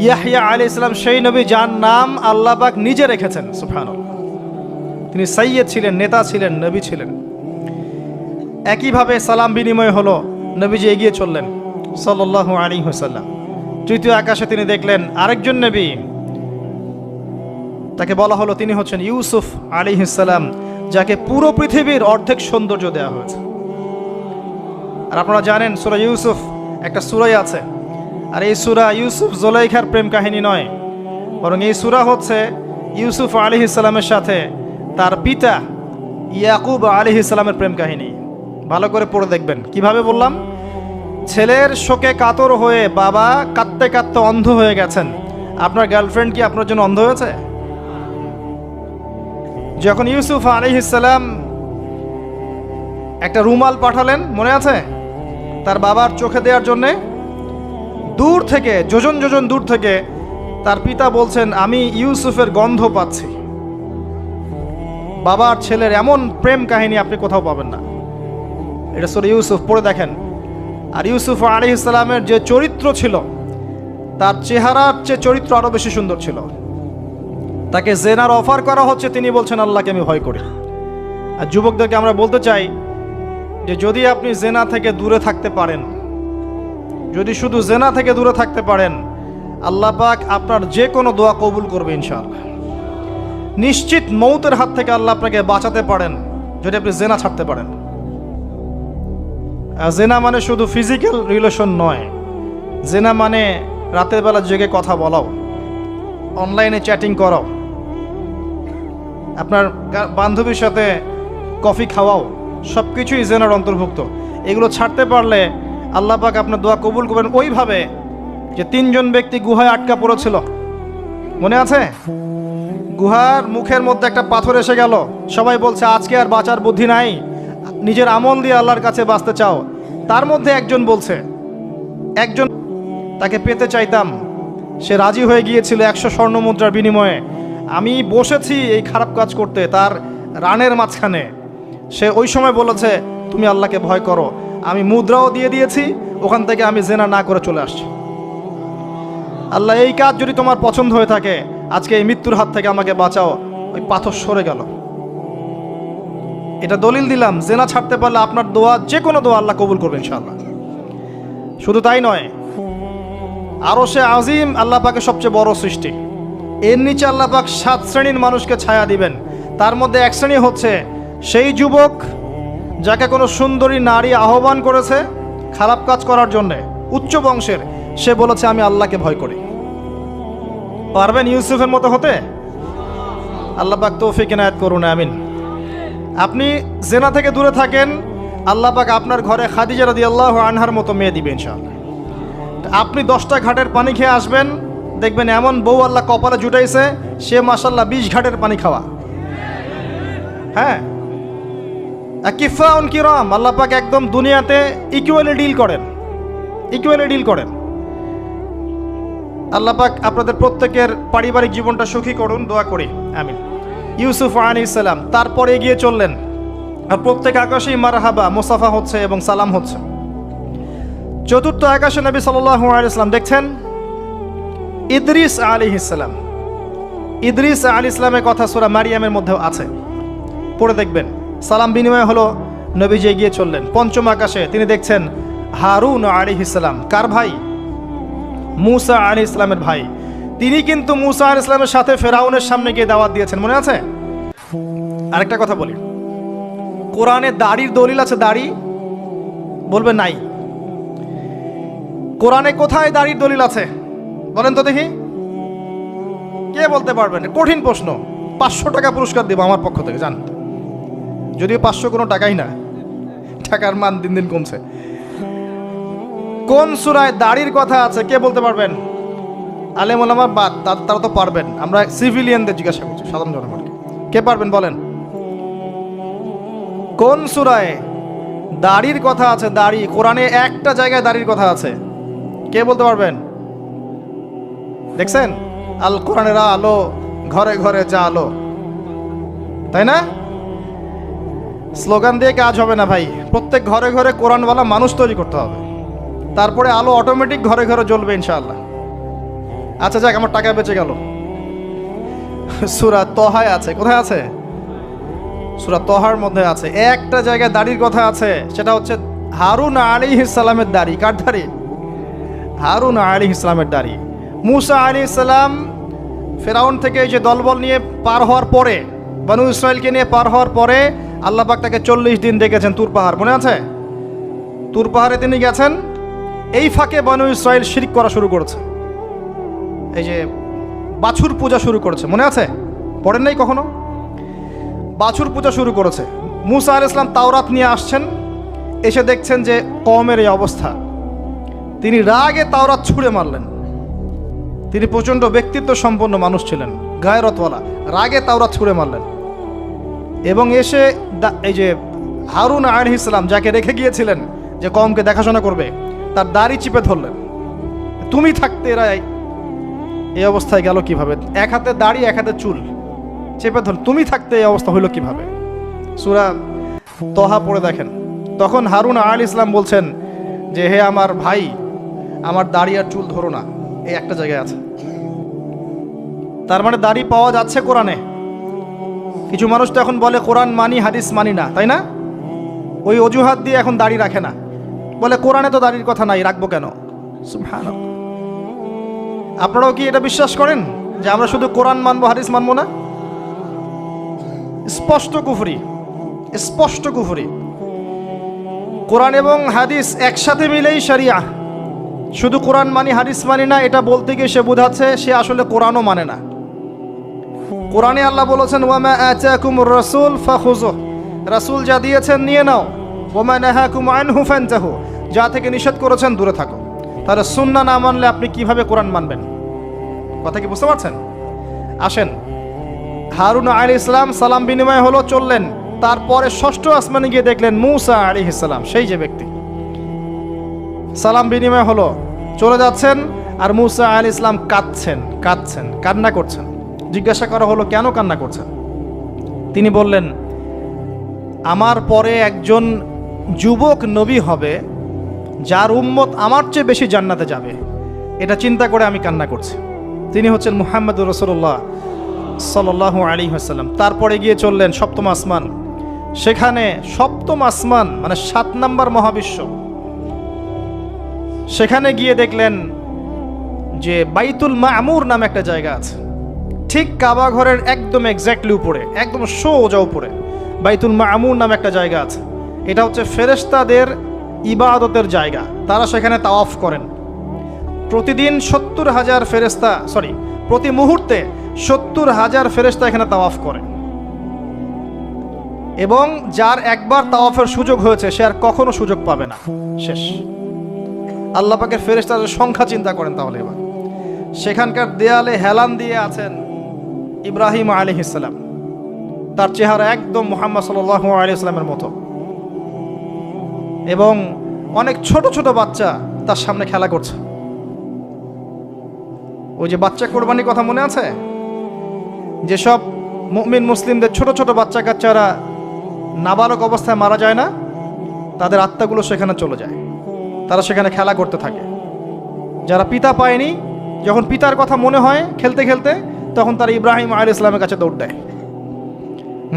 ইয়াহইয়া আলাইহিস সালাম সেই নবী যার নাম আল্লাহ পাক নিজে রেখেছেন। সুবহানাল্লাহ। তিনি সাইয়্যিদ ছিলেন, নেতা ছিলেন, নবী ছিলেন। একইভাবে সালাম বিনিময় হলো, নবীজি এগিয়ে চললেন সাল্লাল্লাহু আলাইহি ওয়াসাল্লাম। তৃতীয় আকাশে তিনি দেখলেন আরেকজন নবী, তাকে বলা হলো তিনি হচ্ছেন ইউসুফ আলাইহিস সালাম, যাকে পুরো পৃথিবীর অর্ধেক সৌন্দর্য দেওয়া হয়েছে। আর আপনারা জানেন সূরা ইউসুফ একটা সূরাই আছে, আর এই সূরা ইউসুফ জুলাইখার প্রেম কাহিনী নয়, বরং এই সূরা হচ্ছে ইউসুফ আলাইহিস সালামের সাথে তার পিতা ইয়াকুব আলাইহিস সালামের প্রেম কাহিনী। ভালো করে পড়ে দেখবেন। কিভাবে বললাম? ছেলের শোকে কাতর হয়ে বাবা কাঁদতে কাঁদতে অন্ধ হয়ে গেছেন। আপনার গার্লফ্রেন্ড কি আপনার জন্য অন্ধ হয়েছে? যখন ইউসুফ আলাইহিস সালাম একটা রুমাল পাঠালেন, মনে আছে, তার বাবার চোখে দেওয়ার জন্যে, দূর থেকে যোজন যোজন দূর থেকে তার পিতা বলছেন আমি ইউসুফের গন্ধ পাচ্ছি। বাবার ছেলের এমন প্রেম কাহিনী আপনি কোথাও পাবেন না। এটা সূরা ইউসুফ, পড়ে দেখেন। আর ইউসুফ আলাইহিস সালামের যে চরিত্র ছিল, তার চেহারার চেয়ে চরিত্র আরো বেশি সুন্দর ছিল। তাকে জেনার অফার করা হচ্ছে, তিনি বলছেন আল্লাহকে আমি ভয় করি। আর যুবকদেরকে আমরা বলতে চাই যে যদি আপনি জেনা থেকে দূরে থাকতে পারেন, যদি শুধু জেনা থেকে দূরে থাকতে পারেন, আল্লাহ পাক আপনার যে কোনো দোয়া কবুল করবে ইনশাআল্লাহ। নিশ্চিত মৌতের হাত থেকে আল্লাহ আপনাকে বাঁচাতে পারেন যদি আপনি জেনা ছাড়তে পারেন। জেনা মানে শুধু ফিজিক্যাল রিলেশন নয়, জেনা মানে রাতের বেলা জেগে কথা বলাও, অনলাইনে চ্যাটিং করাও, আপনার বান্ধবীর সাথে কফি খাওয়াও, সব কিছুই জেনার অন্তর্ভুক্ত। এগুলো ছাড়তে পারলে আল্লাহ পাক আপনার দোয়া কবুল করবেন। ওইভাবে যে তিনজন ব্যক্তি গুহায় আটকা পড়েছিল, মনে আছে? গুহার মুখের মধ্যে একটা পাথর এসে গেল, সবাই বলছে আজকে আর বাঁচার বুদ্ধি নাই, নিজের আমল দিয়ে আল্লাহর কাছে বাঁচতে চাও। তার মধ্যে একজন বলছে, একজন তাকে পেতে চাইতাম, সে রাজি হয়ে গিয়েছিল 100 স্বর্ণ মুদ্রার বিনিময়ে। আমি বসেছি এই খারাপ কাজ করতে তার রানের মাঝখানে, সে ওই সময় বলেছে তুমি আল্লাহকে ভয় করো। আমি মুদ্রাও দিয়ে দিয়েছি, ওখান থেকে আমি জেনা না করে চলে আসছি। আল্লাহ এই কাজ যদি তোমার পছন্দ হয়ে থাকে, আজকে এই মৃত্যুর হাত থেকে আমাকে বাঁচাও। ওই পাথর সরে গেল। এটা দলিল দিলাম, জেনা ছাড়তে পারলে আপনার দোয়া, যে কোনো দোয়া আল্লাহ কবুল করবে ইনশাআল্লাহ। শুধু তাই নয়, আরশে আজিম আল্লাহ পাকের সবচেয়ে বড় সৃষ্টি, এর নিচে আল্লাহ পাক 7 শ্রেণীর মানুষকে ছায়া দিবেন। তার মধ্যে এক শ্রেণী হচ্ছে সেই যুবক যাকে কোনো সুন্দরী নারী আহ্বান করেছে খারাপ কাজ করার জন্য, উচ্চ বংশের, সে বলেছে আমি আল্লাহকে ভয় করি। পারবেন ইউসুফের মতো হতে? আল্লাহ পাক তৌফিক ইনায়াত করুন, আমিন। আপনি জেনা থেকে দূরে থাকেন, আল্লাহ পাক আপনার ঘরে খাদিজা রাদিয়াল্লাহু আনহার মতো মেয়ে দিবে ইনশাআল্লাহ। আপনি 10টা ঘাটের পানি খেয়ে আসবেন, দেখবেন এমন বউ আল্লাহ কপালে জুটাইছে, সে মাশাআল্লাহ 20 ঘাটের পানি খাওয়া। হ্যাঁ, কিফাউন কিরাম, আল্লাহ পাক একদম দুনিয়াতে ইকুয়ালি ডিল করেন, ইকুয়ালি ডিল করেন। আল্লাহ পাক আপনাদের প্রত্যেকের পারিবারিক জীবনটা সুখী করুন, দোয়া করি, আমিন। ইউসুফ আলাইহিস সালাম তারপরে এগিয়ে চললেন, আর প্রত্যেক আকাশেই মারহাবা মুসাফা হচ্ছে এবং সালাম হচ্ছে। চতুর্থ আকাশে নবী সাল্লাল্লাহু আলাইহি ওয়াসাল্লাম দেখছেন ইদ্রিস আলাইহিস সালাম। ইদ্রিস আলাইহিস সালামের কথা সূরা মারিয়ামের মধ্যেও আছে, পড়ে দেখবেন। সালাম বিনিময় হলো, নবীজি এগিয়ে চললেন। পঞ্চম আকাশে তিনি দেখছেন হারুন আলাইহিস সালাম। কার ভাই? মূসা আলাইহিস সালামের ভাই। তিনি কিন্তু মূসা আলাইহিস সালামের সাথে ফেরাউনের সামনে গিয়ে দাওয়াত দিয়েছেন, মনে আছে? আরেকটা কথা বলি, কোরআনে দাড়ির দলিল আছে? দাড়ি বলবে নাই। কোরআনে কোথায় দাড়ির দলিল আছে বলেন তো দেখি, কে বলতে পারবেন? কঠিন প্রশ্ন। 500 টাকা পুরস্কার দেব আমার পক্ষ থেকে, জান। যদিও 500 কোনো টাকাই না, টাকার মান দিন দিন কমছে। কোন সূরায় দাড়ির কথা আছে কে বলতে পারবেন? আলেম ওলামা বাদ, তারা তো পারবেন। আমরা সিভিলিয়ানদের জিজ্ঞাসা করছি, সাধারণ জনগণকে। কে পারবেন বলেন? কোন সূরায় দাড়ির কথা আছে? দাড়ি কোরআনে একটা জায়গায় দাড়ির কথা আছে, কে বলতে পারবেন? দেখছেন, আল কোরআনের আলো ঘরে ঘরে যা আলো, তাই না? স্লোগান দিয়ে কাজ হবে না ভাই, প্রত্যেক ঘরে ঘরে কোরআনওয়ালা মানুষ তৈরি করতে হবে, তারপরে আলো অটোমেটিক ঘরে ঘরে জ্বলবে ইনশাআল্লাহ। আচ্ছা যাক, আমার টাকা বেঁচে গেল। সূরা তহায় আছে। কোথায় আছে? সূরা তহার মধ্যে আছে। একটা জায়গায় দাড়ির কথা আছে, সেটা হচ্ছে হারুন আলাইহিস সালামের দাড়ি। কার দাড়ি? হারুন আলাইহিস সালামের দাড়ি। মুসা আলাইহিস সালাম ফেরাউন থেকে এই যে দলবল নিয়ে পার হওয়ার পরে, বনু ইসরায়েলকে নিয়ে পার হওয়ার পরে আল্লাহ পাক তাকে 40 দিন ডেকেছেন তুর পাহাড়, মনে আছে? তুর পাহাড়ে তিনি গেছেন। এই ফাঁকে বনু ইসরায়েল শিরক করা শুরু করেছে, এই যে বাছুর পূজা শুরু করেছে, মনে আছে? পড়েন নাই কখনো? বাছুর পূজা শুরু করেছে। মুসা আলাইহিস সালাম তাওরাত নিয়ে আসছেন, এসে দেখছেন যে কওমের এই অবস্থা। তিনি রাগে তাওরাত ছুঁড়ে মারলেন। তিনি প্রচণ্ড ব্যক্তিত্ব সম্পন্ন মানুষ ছিলেন, গায়রতওয়ালা। রাগে তাওরাত ছুঁড়ে মারলেন এবং এসে এই যে হারুন আলাইহিস সালাম যাকে রেখে গিয়েছিলেন যে কওমকে দেখাশোনা করবে, তার দাড়ি চিপে ধরলেন। তুমি থাকতে এরা এই অবস্থায় গেল কিভাবে? এক হাতে দাড়ি, এক হাতে চুল চেপে ধর, তুমি থাকতে এই অবস্থা হইল কিভাবে? সূরা তহা পড়ে দেখেন। তখন হারুন আলাইহিস সালাম বলছেন যে হে আমার ভাই, আমার দাড়ি আর চুল ধরো না, এই একটা জায়গায় আছে। তার মানে দাড়ি পাওয়া যাচ্ছে কোরআনে। কিছু মানুষ তো এখন বলে কোরআন মানি, হাদিস মানি না, তাই না? ওই অজুহাত দিয়ে এখন দাড়ি রাখে না, বলে কোরআনে তো দাড়ির কথা নাই, রাখবো কেন? সুবহানাল্লাহ। আপনারাও কি এটা বিশ্বাস করেন যে আমরা শুধু কোরআন মানবো, হাদিস মানবো না? স্পষ্ট কুফরি, স্পষ্ট কুফরি। কোরআন এবং হাদিস একসাথে মিলেই শরিয়া। শুধু কোরআন মানি, হাদিস মানি না, এটা বলতে গিয়ে সে বোঝাচ্ছে সে আসলে কোরআনও মানে না। কোরআনে আল্লাহ বলেছেন ওয়ামা আতাকুমুর রাসূল ফাখুযুহ, রাসূল যা দিয়েছেন নিয়ে নাও। ওয়ামা নাহাকুম আনহু ফানতাহু, যা থেকে নিষেধ করেছেন দূরে থাকো। তাহলে সুন্নাহ না মানলে আপনি কিভাবে কোরআন মানবেন? কথা কি বুঝতে পারছেন? আসেন, হারুন আলাইহিস সালাম সালাম বিনিময় হলো, চললেন। তারপরে ষষ্ঠ আসমানে গিয়ে দেখলেন মুসা আলাইহিস সালাম, সেই যে ব্যক্তি। সালাম বিনিময় হলো, চলে যাচ্ছেন, আর মুসা আলাইহিস সালাম কাঁদছেন, কান্না করছেন। জিজ্ঞাসা করা হলো কেন কান্না করছেন? তিনি বললেন আমার পরে একজন যুবক নবী হবে যার উম্মত আমার চেয়ে বেশি জান্নাতে যাবে, এটা চিন্তা করে আমি কান্না করছি। তিনি হচ্ছেন মুহাম্মদুর রাসূলুল্লাহ সাল্লাল্লাহু আলাইহি ওয়াসাল্লাম। তারপরে গিয়ে চললেন সপ্তম আসমান। সেখানে সপ্তম আসমান মানে 7 নম্বর মহাবিশ্ব। সেখানে গিয়ে দেখলেন যে বাইতুল মামুর নামে একটা জায়গা আছে, ঠিক কাবা ঘরের একদম এক্স্যাক্টলি উপরে, একদম সোজা উপরে বাইতুল মামুর নামে একটা জায়গা আছে। এটা হচ্ছে ফেরেশতাদের ইবাদতের জায়গা, তারা সেখানে তাওয়াফ করেন। প্রতিদিন 70,000 ফেরেশতা, প্রতি মুহূর্তে 70,000 ফেরেশতা এখানে তাওয়াফ করে। এবং যার একবার তাওয়াফের সুযোগ হয়েছে সে আর কখনো সুযোগ পাবে না, শেষ। আল্লাহ পাকের ফেরেশতাদের সংখ্যা চিন্তা করেন তাহলে। এবার সেখানকার দেয়ালে হেলান দিয়ে আছেন ইব্রাহিম আলাইহিস সালাম, তার চেহারা একদম মুহাম্মদ সাল্লাল্লাহু আলাইহি ওয়াসাল্লামের মতো। এবং অনেক ছোট ছোট বাচ্চা তার সামনে খেলা করছে। ওই যে বাচ্চা কোরবানির কথা মনে আছে? যেসব মুমিন মুসলিমদের ছোট ছোট বাচ্চা কাচ্চারা নাবালক অবস্থায় মারা যায় না, তাদের আত্মাগুলো সেখানে চলে যায়, তারা সেখানে খেলা করতে থাকে। যারা পিতা পায়নি, যখন পিতার কথা মনে হয় খেলতে খেলতে, তখন তারা ইব্রাহিম আলাইহিস সালামের কাছে দৌড় দেয়।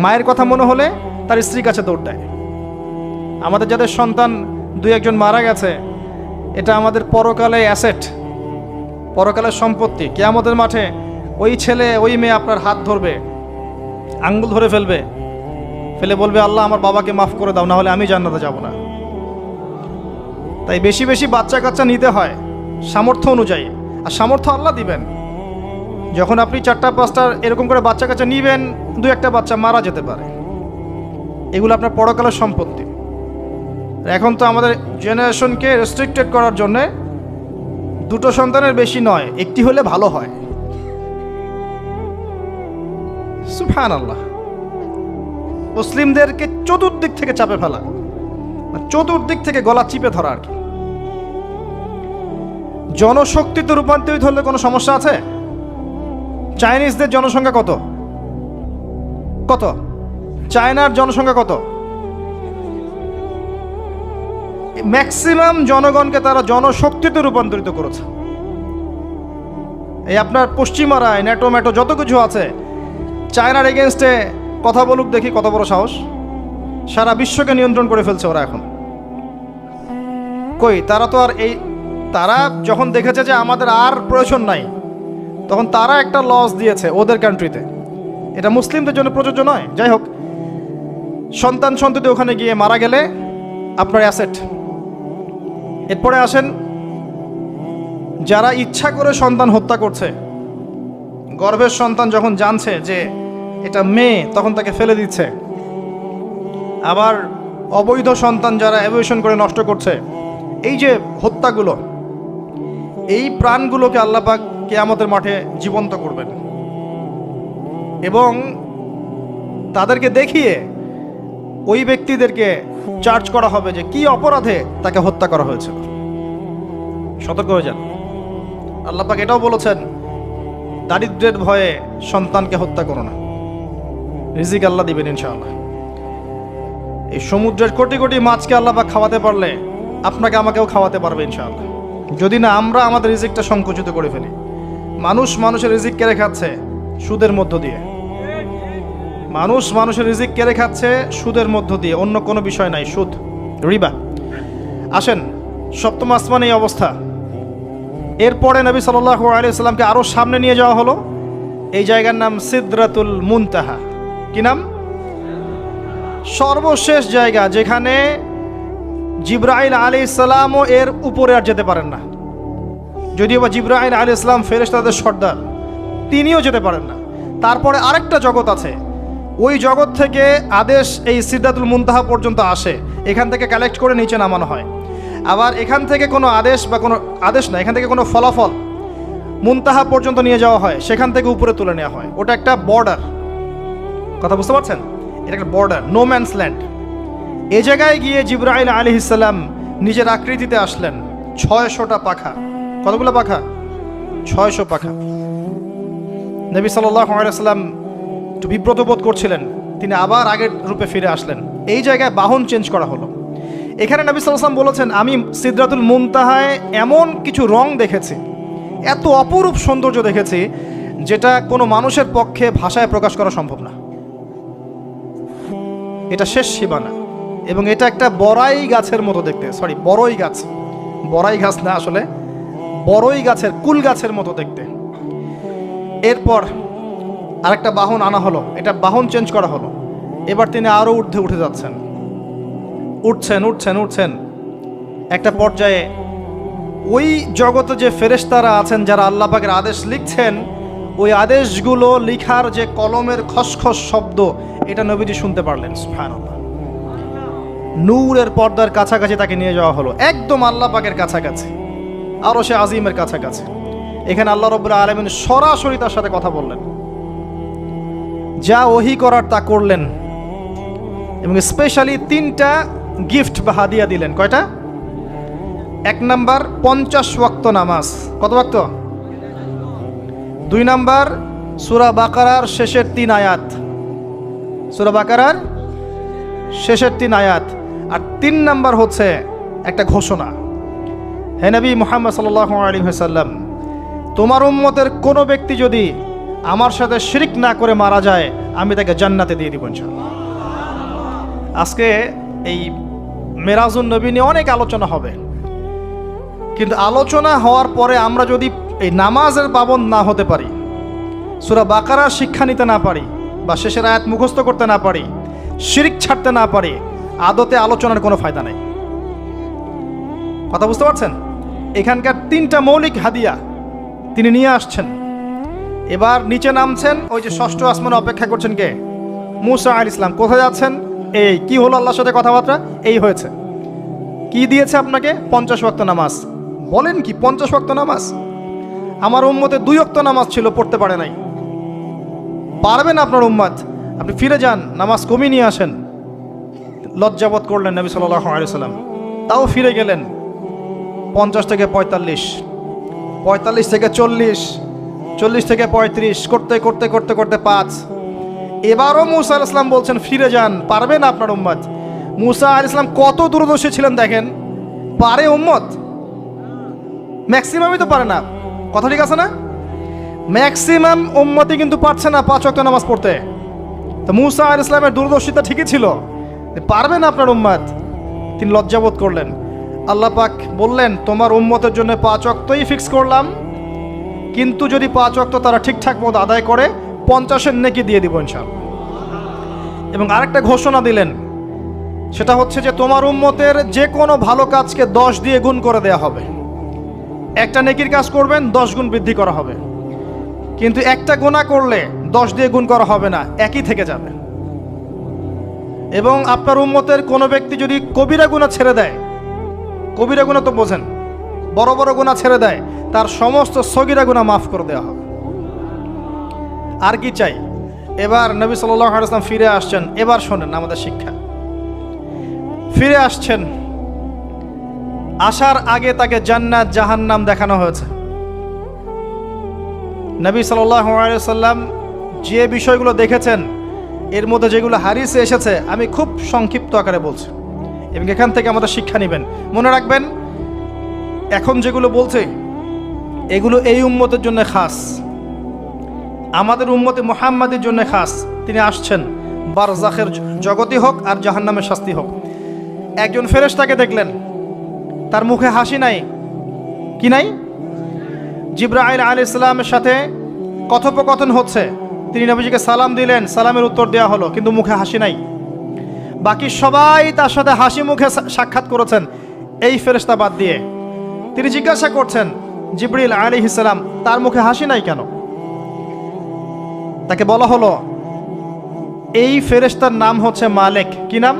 মায়ের কথা মনে হলে তার স্ত্রীর কাছে দৌড় দেয়। আমাদের যাদের সন্তান 2-1 মারা গেছে, এটা আমাদের পরকালে অ্যাসেট, পরকালের সম্পত্তি। কিয়ামতের মাঠে ওই ছেলে ওই মেয়ে আপনার হাত ধরবে, আঙ্গুল ধরে ফেলে বলবে আল্লাহ আমার বাবাকে মাফ করে দাও, না হলে আমি জান্নাতে যাব না। তাই বেশি বেশি বাচ্চা কাচ্চা নিতে হয় সামর্থ্য অনুযায়ী, আর সামর্থ্য আল্লাহ দিবেন। যখন আপনি 4-5টা এরকম করে বাচ্চা কাচ্চা নিবেন, 2-1টা বাচ্চা মারা যেতে পারে, এগুলো আপনার পরকালের সম্পত্তি। এখন তো আমাদের জেনারেশনকে রেস্ট্রিক্টেড করার জন্যে 2টো সন্তানের বেশি নয়, 1টি হলে ভালো হয়। সুবহানাল্লাহ। মুসলিমদেরকে চতুর্দিক থেকে চাপে ফেলা, চতুর্দিক থেকে গলা চিপে ধরা আর কি। জনশক্তিতে রূপান্তরিত হলে কোনো সমস্যা আছে? চাইনিজদের জনসংখ্যা কত? চায়নার জনসংখ্যা কত? ম্যাক্সিমাম জনগণকে তারা জনশক্তিতে রূপান্তরিত করেছে। এই আপনার পশ্চিমারায় ন্যাটো ম্যাটো যত কিছু আছে, চায়নার এগেনস্টে কথা বলুক দেখি কত বড় সাহস। সারা বিশ্বকে নিয়ন্ত্রণ করে ফেলছে ওরা এখন। কই তারা তো আর তারা যখন দেখেছে যে আমাদের আর প্রয়োজন নাই, তখন তারা একটা লস দিয়েছে ওদের কান্ট্রিতে। এটা মুসলিমদের জন্য প্রযোজ্য নয়। যাই হোক, সন্তান সন্ততি ওখানে গিয়ে মারা গেলে আপনার অ্যাসেট। এরপরে আসেন যারা ইচ্ছা করে সন্তান হত্যা করছে, গর্ভের সন্তান যখন জানছে যে এটা মেয়ে তখন তাকে ফেলে দিচ্ছে। আবার অবৈধ সন্তান যারা অ্যাবর্শন করে নষ্ট করছে, এই যে হত্যাগুলো, এই প্রাণগুলোকে আল্লাহ পাক কিয়ামতের মাঠে জীবন্ত করবেন এবং তাদেরকে দেখিয়ে ওই ব্যক্তিদেরকে চার্জ করা হবে যে কি অপরাধে তাকে হত্যা করা হয়েছিল। সতর্ক হয়ে যান। আল্লাহ পাক এটাও বলেছেন, দারিদ্র্যের ভয়ে সন্তানকে হত্যা করো না, রিজিক আল্লাহ দিবেন ইনশাআল্লাহ। এই সমুদ্রের কোটি কোটি মাছকে আল্লাহ পাক খাওয়াতে পারলে আপনাকে আমাকেও খাওয়াতে পারবে ইনশাআল্লাহ, যদি না আমরা আমাদের রিজিকটা সংকুচিত করে ফেলি। মানুষের রিজিক কেড়ে খাচ্ছে সুদের মধ্য দিয়ে। মানুষের রিজিক কেড়ে খাচ্ছে সুদের মধ্য দিয়ে, অন্য কোনো বিষয় নাই, সুদ, রিবা। আসেন, সপ্তম আসমানে এই অবস্থা। এরপরে নবী সাল্লাল্লাহু আলাইহি সাল্লামকে আরো সামনে নিয়ে যাওয়া হলো। এই জায়গার নাম সিদরাতুল মুনতাহা। কি নাম? সর্বশেষ জায়গা, যেখানে জিবরাইল আলাইহিস সালামও এর উপরে আর যেতে পারেন না। যদিও বা জিবরাইল আলাইহিস সালাম ফেরেশতাদের সর্দার, তিনিও যেতে পারেন না। তারপরে আরেকটা জগৎ আছে, ওই জগৎ থেকে আদেশ এই সিদরাতুল মুনতাহা পর্যন্ত আসে, এখান থেকে কালেক্ট করে নিচে নামানো হয়। আবার এখান থেকে কোনো আদেশ বা কোনো আদেশ না, এখান থেকে কোনো ফলাফল মুনতাহা পর্যন্ত নিয়ে যাওয়া হয়, সেখান থেকে উপরে তুলে নেওয়া হয়। ওটা একটা বর্ডার, কথা বুঝতে পারছেন? এটা একটা বর্ডার, নো ম্যানস ল্যান্ড। এই জায়গায় গিয়ে জিবরাইল আলাইহিস সালাম নিজের আকৃতিতে আসলেন। 600টা পাখা। কতগুলো পাখা? 600 পাখা। নবী সাল্লাল্লাহু আলাইহি সাল্লাম একটু বিব্রত বোধ করছিলেন, তিনি আবার আগের রূপে ফিরে আসলেন। এই জায়গায় বাহন চেঞ্জ করা হলো। এখানে নবী সাল্লাল্লাহু আলাইহি সাল্লাম বলেছেন, আমি সিদরাতুল মুনতাহায় এমন কিছু রং দেখেছি, এত অপরূপ সৌন্দর্য দেখেছি, যেটা কোনো মানুষের পক্ষে ভাষায় প্রকাশ করা সম্ভব না। এটা শেষ সীমানা এবং এটা একটা বড়াই গাছের মতো দেখতে। সরি, বড়ই গাছ, বড়াই গাছ না, আসলে বড়ই গাছের, কুল গাছের মতো দেখতে। এরপর আরেকটা বাহন আনা হলো, এটা বাহন চেঞ্জ করা হলো। এবার তিনি আরো ঊর্ধ্বে উঠে যাচ্ছেন, উঠছেন। একটা পর্যায়ে ওই জগতে যে ফেরেশতারা আছেন যারা আল্লাহ পাকের আদেশ লিখছেন, ওই আদেশগুলো লিখার যে কলমের খসখস শব্দ, এটা নবীজি শুনতে পারলেন। সুবহানাল্লাহ। নূরের পর্দার কাছাকাছি তাকে নিয়ে যাওয়া হলো, একদম আল্লাহ পাকের কাছাকাছি, আরশে আজিমের কাছাকাছি। এখানে আল্লাহ রাব্বুল আলামিন সরাসরি তার সাথে কথা বললেন, যা ওহী করার তা করলেন এবং স্পেশালি 3টা গিফট বা হাদিয়া দিলেন। কয়টা? 1 নাম্বার 50 ওয়াক্ত নামাজ। কত ওয়াক্ত? 2 নাম্বার সূরা বাকারার শেষের 3 আয়াত, সূরা বাকারার শেষের 3 আয়াত। আর 3 নাম্বার হচ্ছে একটা ঘোষণা, হে নবী মুহাম্মদ সাল্লাল্লাহু আলাইহি ওয়াসাল্লাম, তোমার উম্মতের কোনো ব্যক্তি যদি আমার সাথে শিরক না করে মারা যায়, আমি তাকে জান্নাতে দিয়ে দিব ইনশাআল্লাহ। আজকে এই মেরাজুন নবী নিয়ে অনেক আলোচনা হবে, কিন্তু আলোচনা হওয়ার পরে আমরা যদি এই নামাজের পাবন্দ না হতে পারি, সূরা বাকারার শিক্ষা নিতে না পারি, বা শেষের আয়াত মুখস্থ করতে না পারি, শিরক ছাড়তে না পারি, আদতে আলোচনার কোনো ফায়দা নেই। কথা বুঝতে পারছেন? এখানকার 3টা মৌলিক হাদিয়া তিনি নিয়ে আসছেন। এবার নিচে নামছেন, ওই যে 6ষ্ঠ আসমানে অপেক্ষা করছেন কে? মুসা আলাইহিস সালাম। কোথায় যাচ্ছেন? এই কি হলো আল্লাহর সাথে কথাবার্তা, এই হয়েছে। কি দিয়েছে আপনাকে? 50 ওয়াক্ত নামাজ। বলেন কি 50 ওয়াক্ত নামাজ? আমার উম্মতে 2 ওয়াক্ত নামাজ ছিল, পড়তে পারে নাই। পারবেন আপনার উম্মত, আপনি ফিরে যান, নামাজ কমিয়ে নিয়ে আসেন। লজ্জাবোধ করলেন নবী সাল্লাল্লাহু আলাইহি সাল্লাম, তাও ফিরে গেলেন। 50 থেকে 45, 45 থেকে 40, 40 থেকে 35, করতে করতে করতে করতে 5। এবারও মুসা আলাইহিস সালাম বলছেন ফিরে যান, পারবেন আপনার উম্মত। মুসা আলাইহিস সালাম কত দূরদর্শী ছিলেন দেখেন, পারে উম্মত? ম্যাক্সিমামই তো পারে না। কথা ঠিক আছে না? ম্যাক্সিমাম উম্মতি কিন্তু পারছে না 5 ওয়াক্ত নামাজ পড়তে। তো মুসা আলাইহিস সালামের দূরদর্শিতা ঠিকই ছিল, পারবে না আপনার উম্মত। তিনি লজ্জাবোধ করলেন। আল্লাহ পাক বললেন, তোমার উম্মতের জন্য 5 ওয়াক্তই ফিক্স করলাম, কিন্তু যদি 5 ওয়াক্ত তারা ঠিকঠাক মতো আদায় করে 50-এর নেকি দিয়ে দিব ইনশাআল্লাহ। এবং আরেকটা ঘোষণা দিলেন, সেটা হচ্ছে যে তোমার উম্মতের যে কোনো ভালো কাজকে 10 দিয়ে গুণ করে দেয়া হবে। একটা নেকির কাজ করবেন 10 গুণ বৃদ্ধি করা হবে, কিন্তু একটা গুনাহ করলে 10 দিয়ে গুণ করা হবে না, একই থেকে যাবে। এবং আপনার উম্মতের কোনো ব্যক্তি যদি কবিরা গুনাহ ছেড়ে দেয়, কবিরা গুনাহ তো বোঝেন, বড় বড় গুনাহ ছেড়ে দেয়, তার সমস্ত সগীরা গুনাহ মাফ করে দেওয়া হবে। আর কি চাই? এবার নবী সাল্লাল্লাহু আলাইহি ওয়াসাল্লাম ফিরে আসছেন। এবার শোনেন আমাদের শিক্ষা। ফিরে আসছেন, আসার আগে তাকে জান্নাত জাহান্নাম দেখানো হয়েছে। নবী সাল্লাল্লাহু আলাইহি ওয়াসাল্লাম যে বিষয়গুলো দেখেছেন, এর মধ্যে যেগুলো হাদিসে এসেছে আমি খুব সংক্ষিপ্ত আকারে বলছি, এবং এখান থেকে আমাদের শিক্ষা নেবেন। মনে রাখবেন, এখন যেগুলো বলছে এগুলো এই উম্মতের জন্য খাস, আমাদের উম্মতে মুহাম্মাদের জন্য খাস। তিনি আসছেন, বারজাখের জগতি হোক আর জাহান্নামের শাস্তি হোক। একজন ফেরেশতাকে দেখলেন, তার মুখে হাসি নাই। কি নাই? জিবরাইল আলাইহিস সালামের সাথে কথোপকথন হচ্ছে, তিনি নবীজিকে সালাম দিলেন, সালামের উত্তর দেওয়া হলো, কিন্তু মুখে হাসি নাই। বাকি সবাই তার সাথে হাসি মুখে সাক্ষাৎ করেছেন, এই ফেরেশতা বাদ দিয়ে। তিনি জিজ্ঞাসা করছেন, জিবরিল আলাইহিস সালাম, তার মুখে হাসি নাই কেন? তাকে বলা হলো, এই ফেরেশতার নাম হচ্ছে মালিক। কি নাম?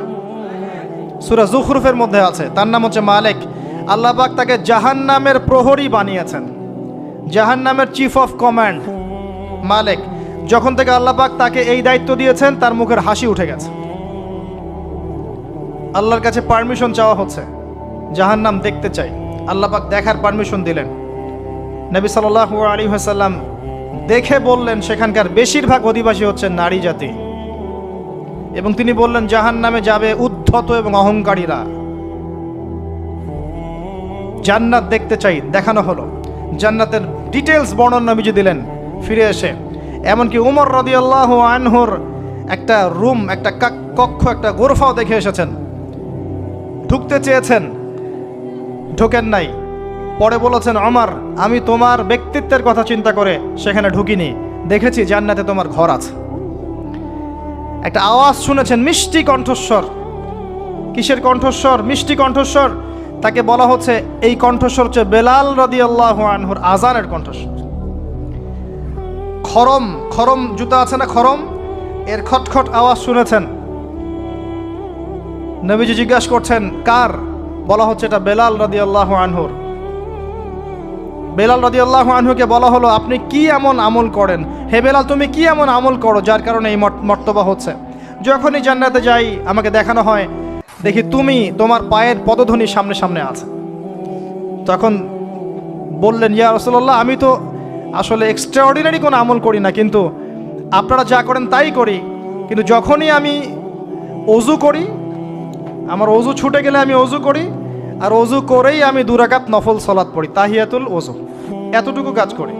সূরা যুখরুফের মধ্যে আছে, তার নাম হচ্ছে মালিক। আল্লাহ পাক তাকে জাহান্নামের প্রহরী বানিয়েছেন, জাহান্নামের চিফ অফ কমান্ড মালিক। যখন থেকে আল্লাহ পাক তাকে এই দায়িত্ব দিয়েছেন, তার মুখের হাসি উঠে গেছে। আল্লাহর কাছে পারমিশন চাওয়া হচ্ছে, জাহান্নাম দেখতে চাই। আল্লাহ পাক দেখার পারমিশন দিলেন। নবী সাল্লাল্লাহু আলাইহি ওয়াসাল্লাম দেখে বললেন, সেখানকার বেশিরভাগ অধিবাসী হচ্ছে নারী জাতি, এবং তিনি বললেন জাহান্নামে যাবে উদ্ধত এবং অহংকারীরা। জান্নাত দেখতে চাই, দেখানো হলো। জান্নাতের ডিটেলস বর্ণনা নবীজি দিলেন ফিরে এসে। এমনকি উমর রাদিয়াল্লাহু আনহুর একটা রুম, একটা কক্ষ, একটা গোরফাও দেখে এসেছেন। ঢুকতে চেয়েছেন, ঢোকেন নাই। পরে বলেছেন, ওমর, আমি তোমার ব্যক্তিত্বের কথা চিন্তা করে সেখানে ঢুকিনি, দেখেছি জান্নাতে তোমার ঘর আছে। একটা আওয়াজ শুনেছেন, মিষ্টি কণ্ঠস্বর। কিসের কণ্ঠস্বর? মিষ্টি কণ্ঠস্বর। তাকে বলা হচ্ছে, এই কণ্ঠস্বর হচ্ছে বেলাল রাদিয়াল্লাহু আনহুর আজানের কণ্ঠস্বর। খরম, খরম জুতা আছে না, খরম, এর খটখট আওয়াজ শুনেছেন। নবীজি জিজ্ঞাসা করছেন, কার? বলা হচ্ছে এটা বেলাল রাদিয়াল্লাহু আনহুর। বেলাল রাদিয়াল্লাহু আনহুকে বলা হলো, আপনি কি এমন আমল করেন? হে বেলাল, তুমি কি এমন আমল করো যার কারণে এই মর্তবা হচ্ছে? যখনই জান্নাতে যাই আমাকে দেখানো হয়, দেখি তুমি, তোমার পায়ের পদধ্বনি সামনে সামনে আছে। তখন বললেন, ইয়া রাসূলুল্লাহ, আমি তো আসলে এক্সট্রাঅর্ডিনারি কোনো আমল করি না, কিন্তু আপনারা যা করেন তাই করি। কিন্তু যখনই আমি ওযু করি, আমার ওযু ছুটে গেলে আমি ওযু করি, আর ওযু করেই আমি 2 রাকাত নফল সালাত পড়ি, তাহিয়াতুল ওযু, এতটুকু কাজ করি।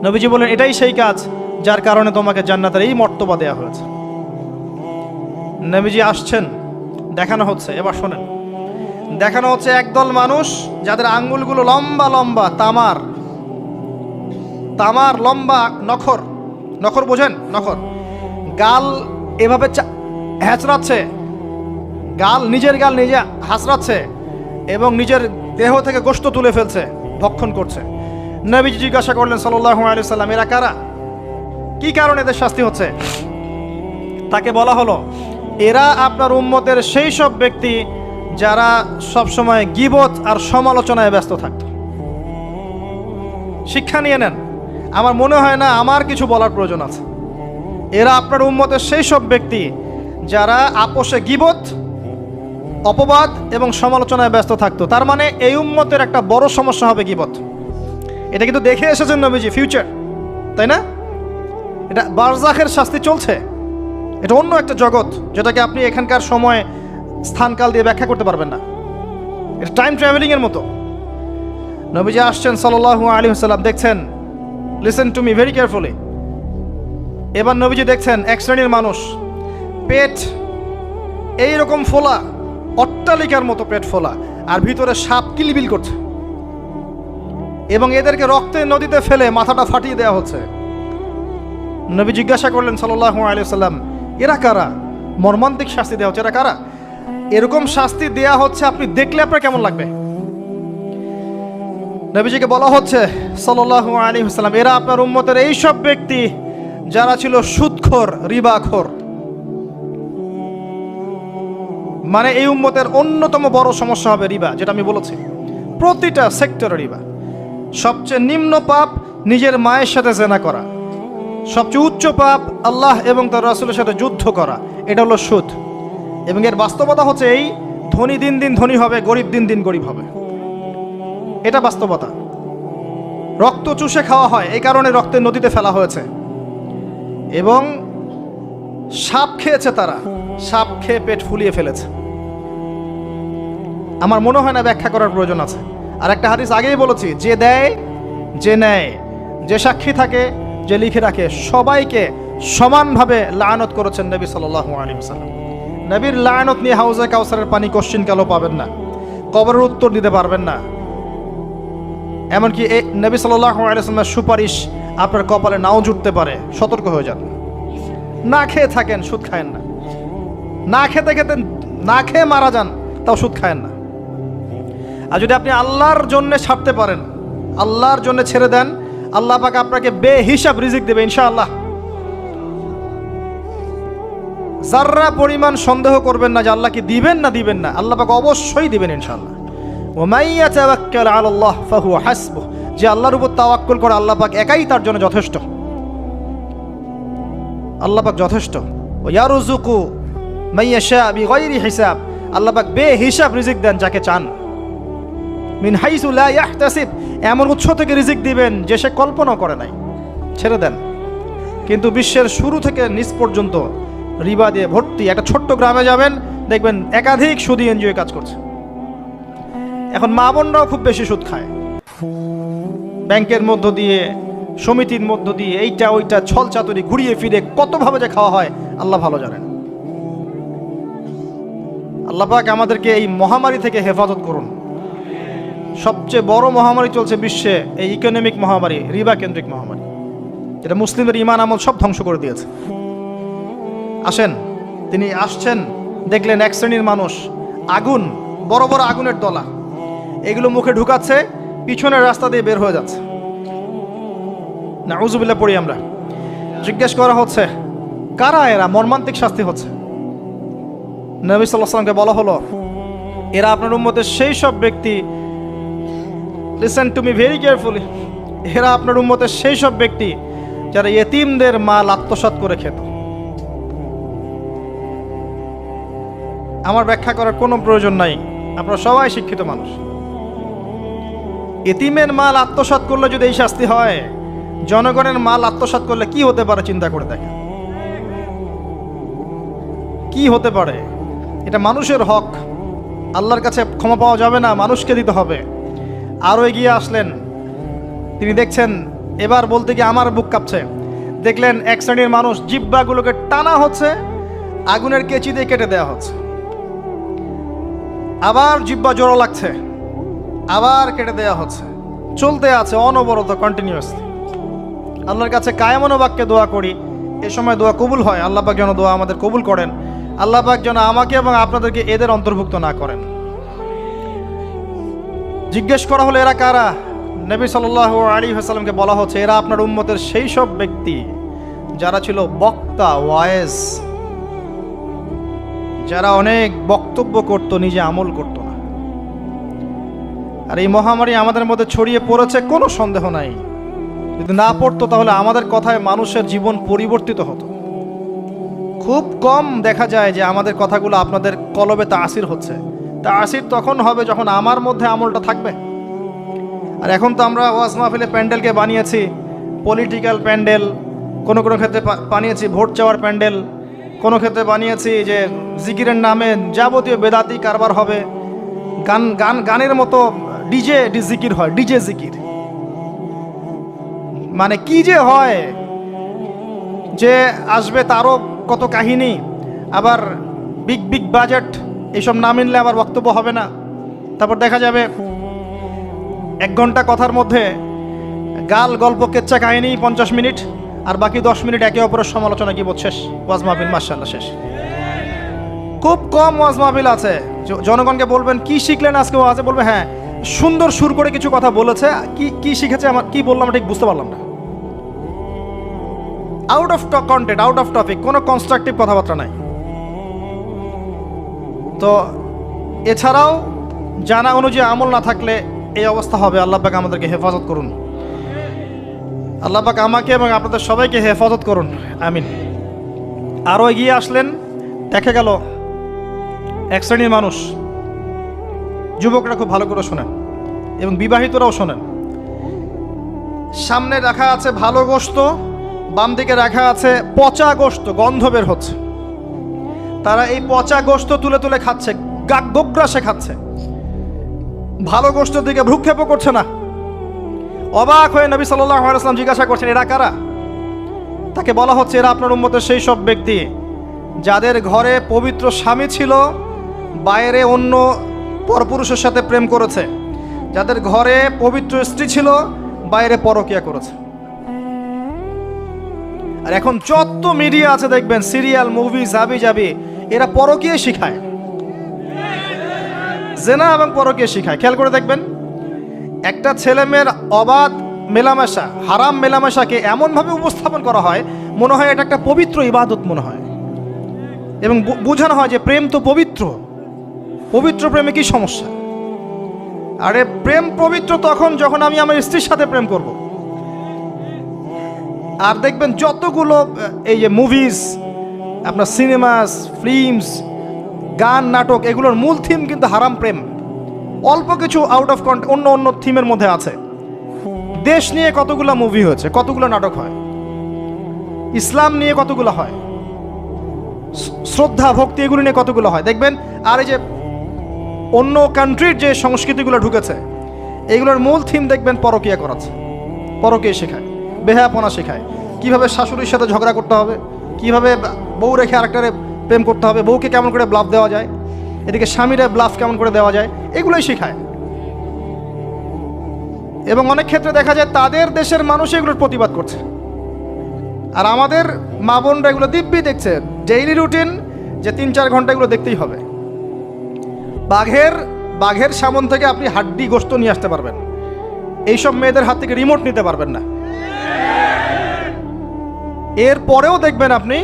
নবীজি বলেন, এটাই সেই কাজ যার কারণে তোমাকে জান্নাতের এই মর্তবা দেওয়া হয়েছে। নবীজি আসছেন, দেখানো হচ্ছে। এবার শোনেন, দেখানো হচ্ছে একদল মানুষ যাদের আঙ্গুলগুলো লম্বা লম্বা, তামার তামার লম্বা নখর। নখর বোঝেন? নখর। গাল এভাবে হ্যাঁচড়াচ্ছে, গাল, নিজের গাল নিজে হাসড়াচ্ছে, এবং নিজের দেহ থেকে গোশত তুলে ফেলছে, ভক্ষণ করছে। নবীজি জিজ্ঞাসা করলেন সাল্লাল্লাহু আলাইহি সাল্লাম, এরা কারা? কি কারণে এদের শাস্তি হচ্ছে? তাকে বলা হলো, এরা আপনার উম্মতের সেই সব ব্যক্তি যারা সবসময় গীবত আর সমালোচনায় ব্যস্ত থাকত। শিক্ষা নিয়ে নেন, আমার মনে হয় না আমার কিছু বলার প্রয়োজন আছে। এরা আপনার উম্মতের সেই সব ব্যক্তি যারা আপোষে গীবত, অপবাদ এবং সমালোচনায় ব্যস্ত থাকতো। তার মানে এই উম্মতের একটা বড় সমস্যা হবে গীবত। এটা কিন্তু দেখে এসেছেন নবীজি, ফিউচার, তাই না? এটা বারজাখের শাস্তি চলছে, এটা অন্য একটা জগৎ যেটাকে আপনি এখানকার সময় স্থানকাল দিয়ে ব্যাখ্যা করতে পারবেন না। এটা টাইম ট্রাভেলিংয়ের মতো। নবীজি আসছেন সাল্লাল্লাহু আলাইহি ওয়াসাল্লাম, দেখছেন listen to me very carefully. এবার নবীজি দেখছেন এক শ্রেণীর মানুষ, পেট এইরকম ফোলা, অট্টালিকার মতো পেট ফোলা, আর ভিতরে সাপ কিলবিল করছে, এবং এদেরকে রক্তের নদীতে ফেলে মাথাটা ফাটিয়ে দেওয়া হচ্ছে। নবী জিজ্ঞাসা করলেন সাল্লাল্লাহু আলাইহি ওয়াসাল্লাম, এরা কারা? মর্মান্তিক শাস্তি দেওয়া হচ্ছে, এরা কারা? এরকম শাস্তি দেয়া হচ্ছে, আপনি দেখলে আপনার কেমন লাগবে? নবীজিকে বলা হচ্ছে সাল্লাল্লাহু আলাইহি ওয়াসাল্লাম, এরা আপনার উম্মতের এই সব ব্যক্তি যারা ছিল সুদখোর, রিবাখোর। মানে এই উম্মতের অন্যতম বড় সমস্যা হবে রিবা, যেটা আমি বলেছি, প্রতিটা সেক্টরে রিবা। সবচেয়ে নিম্ন পাপ নিজের মায়ের সাথে জেনা করা, সবচেয়ে উচ্চ পাপ আল্লাহ এবং তার রাসূলের সাথে যুদ্ধ করা, এটা হলো সুদ। এবং এর বাস্তবতা হচ্ছে এই, ধনী দিন দিন ধনী হবে, গরিব দিন দিন গরিব হবে, এটা বাস্তবতা। রক্ত চুষে খাওয়া হয়, এই কারণে রক্তের নদীতে ফেলা হয়েছে। এবং সাপ খেয়েছে তারা, সাপ খেয়ে পেট ফুলিয়ে ফেলেছে। আমার মনে হয় না ব্যাখ্যা করার প্রয়োজন আছে। আর একটা হাদিস আগেই বলেছি, যে দেয়, যে নেয়, যে সাক্ষী থাকে, যে লিখে রাখে, সবাইকে সমানভাবে লানত করেছেন নবী সাল্লাল্লাহু আলাইহি ওয়াসাল্লাম। নবীর লানত নিয়ে হাউজে কাউসারের পানি কোশ্চিন কালো পাবেন না, কবরের উত্তর দিতে পারবেন না। এমনকি এই নবী সাল্লাল্লাহু আলাইহি ওয়াসাল্লামের সুপারিশ আপনার কপালে নাও জুটতে পারে, সতর্ক হয়ে যান। না খেয়ে থাকেন, সুদ খায়েন না। না খেতে খেতে না খেয়ে মারা যান, তাও সুদ খায়েন না। আর যদি আপনি আল্লাহর জন্য ছাড়তে পারেন, আল্লাহর জন্য ছেড়ে দেন, আল্লাহ পাক আপনাকে বেহিসাব রিজিক দেবে ইনশাআল্লাহ। যাররা পরিমাণ সন্দেহ করবেন না যে আল্লাহ কি দিবেন না দিবেন না, আল্লাহ পাক অবশ্যই দিবেন ইনশাআল্লাহ। ওয়া মান ইয়াতাওয়াক্কাল আলাল্লাহ ফাহুয়া হাসবুহ, যে আল্লাহর উপর তাওয়াক্কুল করে আল্লাহ পাক একাই তার জন্য যথেষ্ট। আল্লাহ পাক যথেষ্ট। ওয়া ইয়ারযুকু মান ইয়াশা বিগাইরি হিসাব, আল্লাহ পাক বেহিসাব রিজিক দেন যাকে চান। মিন হাইসু লা ইয়াহতাসিব, এমন উৎস থেকে রিজিক দিবেন যে সে কল্পনা করে নাই। ছেড়ে দেন। কিন্তু বিশ্বের শুরু থেকে নিচ পর্যন্ত রিবা দিয়ে ভর্তি। একটা ছোট্ট গ্রামে যাবেন, দেখবেন একাধিক সুদী এনজিও কাজ করছে। এখন মা বোনরাও খুব বেশি সুদ খায়, ব্যাংকের মধ্য দিয়ে, সমিতির মধ্য দিয়ে, এইটা ওইটা ছল চাতুরি ঘুরিয়ে ফিরে কতভাবে যে খাওয়া হয় আল্লাহ ভালো জানেন। আল্লাহ পাক আমাদেরকে এই মহামারী থেকে হেফাজত করুন। সবচেয়ে বড় মহামারী চলছে বিশ্বে, এই ইকোনমিক মহামারী, রিবা কেন্দ্রিক মহামারী, এটা মুসলিমের ইমান আমল সব ধ্বংস করে দিয়েছে। আসেন, তিনি আসছেন, দেখলেন এক শ্রেণীর মানুষ আগুন, বড় বড় আগুনের দলা, এগুলো মুখে ঢুকাচ্ছে, পিছনের রাস্তা দিয়ে বের হয়ে যাচ্ছে। নাউযুবিল্লাহ পড়ি আমরা। জিজ্ঞেস করা হচ্ছে কারা এরা, মর্মান্তিক শাস্তি হচ্ছে। নবী সাল্লাল্লাহু আলাইহি ওয়াসাল্লামকে বলা হলো, এরা আপনার উম্মতের সেই সব ব্যক্তি, listen to me very carefully, এরা আপনার উম্মতের সেই সব ব্যক্তি যারা ইয়েতিমদের মাল আত্মসাৎ করে খেত। আমার ব্যাখ্যা করার কোনো প্রয়োজন নাই, আপনারা সবাই শিক্ষিত মানুষ। ইতিমের মাল আত্মসাৎ করলে যদি এই শাস্তি হয়, জনগণের মাল আত্মসাৎ করলে কি হতে পারে চিন্তা করে দেখেন। কি হতে পারে? এটা মানুষের হক, আল্লাহর কাছে ক্ষমা পাওয়া যাবে না, মানুষকে দিতে হবে। আরও এগিয়ে আসলেন, তিনি দেখছেন, এবার বলতে গিয়ে আমার বুক কাঁপছে। দেখলেন এক শ্রেণীর মানুষ, জিহ্বাগুলোকে টানা হচ্ছে, আগুনের কেচি দিয়ে কেটে দেওয়া হচ্ছে। আবার জিহ্বা জোড়ো লাগছে, আবার কেটে দেওয়া হচ্ছে, চলতে আছে অনবরত, কন্টিনিউয়াসলি। আল্লাহর কাছে কায়মনো বাক্যে দোয়া করি, এ সময় দোয়া কবুল হয়। আল্লাহ পাক যেন দোয়া আমাদের কবুল করেন, আল্লাহ পাক যেন আমাকে এবং আপনাদেরকে এদের অন্তর্ভুক্ত না করেন। জিজ্ঞেস করা হলো এরা কারা? নবী সাল্লাল্লাহু আলাইহি ওয়াসাল্লামকে বলা হচ্ছে, এরা আপনার উম্মতের সেই সব ব্যক্তি যারা ছিল বক্তা, ওয়াইজ, যারা অনেক বক্তব্য করত, নিজে আমল করত না। আর এই মহামারী আমাদের মধ্যে ছড়িয়ে পড়েছে, কোনো সন্দেহ নাই। যদি না পড়তো তাহলে আমাদের কথায় মানুষের জীবন পরিবর্তিত হতো। খুব কম দেখা যায় যে আমাদের কথাগুলো আপনাদের কলবে তাসির হচ্ছে। তাসির তখন হবে যখন আমার মধ্যে আমলটা থাকবে। আর এখন তো আমরা ওয়াজ মাহফিলে প্যান্ডেলকে বানিয়েছি পলিটিক্যাল প্যান্ডেল, কোনো কোনো ক্ষেত্রে বানিয়েছি ভোট চাওয়ার প্যান্ডেল, কোনো ক্ষেত্রে বানিয়েছি যে জিকিরের নামে যাবতীয় বেদাতি কারবার হবে, গানের মতো ডিজে জিকির হয়, ডিজে জিকির। মানে কি যে হয়, যে আসবে তারও কত কাহিনী, আবার বিগ বিগ বাজেট, এইসব না মিললে আবার বক্তব্য হবে না। তারপর দেখা যাবে 1 ঘন্টা কথার মধ্যে গাল গল্প কেচ্চা কাহিনী 50 মিনিট, আর বাকি 10 মিনিট একে অপরের সমালোচনা, কি শেষ ওয়াজ মাহফিল মাশাআল্লাহ শেষ। খুব কম ওয়াজ মাহফিল আছে জনগণকে বলবেন কি শিখলেন আজকে ওয়াজে, বলবে হ্যাঁ সুন্দর সুর করে কিছু কথা বলেছে, কি শিখেছে, আমার কি বললাম ঠিক বুঝতে পারলাম না। Out of content, out of topic, কোনো কনস্ট্রাকটিভ কথাবার্তা নাই। তো এছাড়াও জানা অনুযায়ী আমল না থাকলে এই অবস্থা হবে। আল্লাহ পাক আমাদেরকে হেফাজত করুন, আল্লাহ পাক আমাকে এবং আপনাদের সবাইকে হেফাজত করুন, আমিন। আরও এগিয়ে আসলেন, দেখা গেল এক শ্রেণীর মানুষ, যুবকরা খুব ভালো করে শোনেন এবং বিবাহিতরাও শোনেন, সামনে রাখা আছে ভালো গোশত, বাম দিকে রাখা আছে পচা গোশত, গন্ধ বের হচ্ছে। তারা এই পচা গোশত তুলে তুলে খাচ্ছে, গোগ্রাসে খাচ্ছে, ভালো গোশতের দিকে ভ্রুক্ষেপও করছে না। অবাক হয়ে নবী সাল্লাল্লাহু আলাইহি ওয়াসাল্লাম জিজ্ঞাসা করছেন, এরা কারা? তাকে বলা হচ্ছে, এরা আপনার উম্মতের সেই সব ব্যক্তি যাদের ঘরে পবিত্র স্বামী ছিল, বাইরে অন্য পরপুরুষের সাথে প্রেম করেছে, যাদের ঘরে পবিত্র স্ত্রী ছিল, বাইরে পরকিয়া করেছে। আর এখন যত মিডিয়া আছে দেখবেন, সিরিয়াল, মুভি, জাবি জাবি, এরা পরকিয়া শিখায়, জেনা এবং পরকিয়া শিখায়। খেয়াল করে দেখবেন, একটা ছেলে মেয়ের অবাধ মেলামেশা, হারাম মেলামেশাকে এমনভাবে উপস্থাপন করা হয়, মনে হয় এটা একটা পবিত্র ইবাদত মনে হয়, এবং বোঝানো হয় যে প্রেম তো পবিত্র, পবিত্র প্রেমে কি সমস্যা? আরে প্রেম পবিত্র তখন যখন আমি আমার স্ত্রীর সাথে প্রেম করব। আর দেখবেন যতগুলো এই যে মুভিজ, আপনার সিনেমাস, ফিল্মস, গান, নাটক, এগুলোর মূল থিম কিন্তু হারাম প্রেম। অল্প কিছু আউট অফ অন্য অন্য থিমের মধ্যে আছে। দেশ নিয়ে কতগুলো মুভি হয়েছে, কতগুলো নাটক হয়, ইসলাম নিয়ে কতগুলো হয়, শ্রদ্ধা ভক্তি এগুলো নিয়ে কতগুলো হয় দেখবেন। আর এই যে অন্য কান্ট্রির যে সংস্কৃতিগুলো ঢুকেছে, এগুলোর মূল থিম দেখবেন পরকিয়া করাচ্ছে, পরকিয়া শেখায়, বেহায়াপনা শেখায়, কিভাবে শাশুড়ির সাথে ঝগড়া করতে হবে, কিভাবে বউ রেখে আরেকটারে প্রেম করতে হবে, বউকে কেমন করে ব্লাফ দেওয়া যায়, এদিকে স্বামীরা ব্লাফ কেমন করে দেওয়া যায়, এগুলোই শেখায়। এবং অনেক ক্ষেত্রে দেখা যায় তাদের দেশের মানুষ এগুলোর প্রতিবাদ করছে, আর আমাদের মা বোনরা এগুলো দিব্যি দেখছে, ডেইলি রুটিন, যে 3-4 ঘন্টা এগুলো দেখতেই হবে। বাঘের সামন থেকে আপনি হাড্ডি গোশত নিয়ে আসতে পারবেন, এইসব মেয়েদের হাত থেকে রিমোট নিতে পারবেন না। এর পরেও দেখবেন আপনি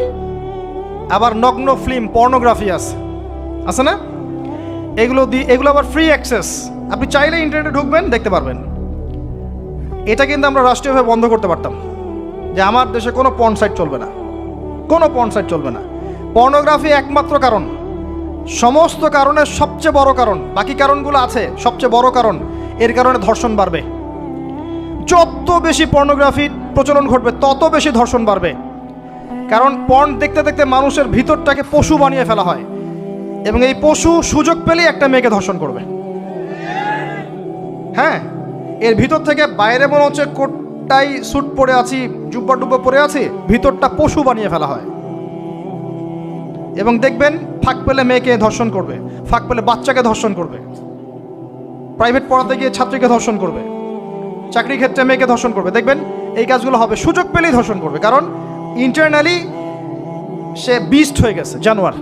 আবার নগ্ন ফিল্ম, পর্নোগ্রাফি আছে না, এগুলো আবার ফ্রি অ্যাক্সেস, আপনি চাইলে ইন্টারনেটে ঢুকবেন, দেখতে পারবেন। এটা কিন্তু আমরা রাষ্ট্রীয়ভাবে বন্ধ করতে পারতাম, যে আমার দেশে কোনো পর্ন সাইট চলবে না, কোনো পর্ন সাইট চলবে না। পর্নোগ্রাফি একমাত্র কারণ, সমস্ত কারণের সবচেয়ে বড় কারণ, বাকি কারণগুলো আছে, সবচেয়ে বড় কারণ, এর কারণে ধর্ষণ বাড়বে। যত বেশি পর্নোগ্রাফি প্রচলন ঘটবে তত বেশি ধর্ষণ বাড়বে, কারণ পর্ন দেখতে দেখতে মানুষের ভিতরটাকে পশু বানিয়ে ফেলা হয়, এবং এই পশু সুযোগ পেলেই একটা মেয়েকে ধর্ষণ করবে। হ্যাঁ, এর ভিতর থেকে বাইরে মনে হচ্ছে কোটটাই স্যুট পরে আছি, জুব্বা ডুব্বা পরে আছি, ভিতরটা পশু বানিয়ে ফেলা হয়। এবং দেখবেন ফাঁক পেলে মেয়েকে ধর্ষণ করবে, ফাঁক পেলে বাচ্চাকে ধর্ষণ করবে, প্রাইভেট পড়াতে গিয়ে ছাত্রীকে ধর্ষণ করবে, চাকরি ক্ষেত্রে মেয়েকে ধর্ষণ করবে। দেখবেন এই কাজগুলো হবে, সুযোগ পেলেই ধর্ষণ করবে, কারণ ইন্টারনালি সে বিস্ট হয়ে গেছে, জানোয়ার।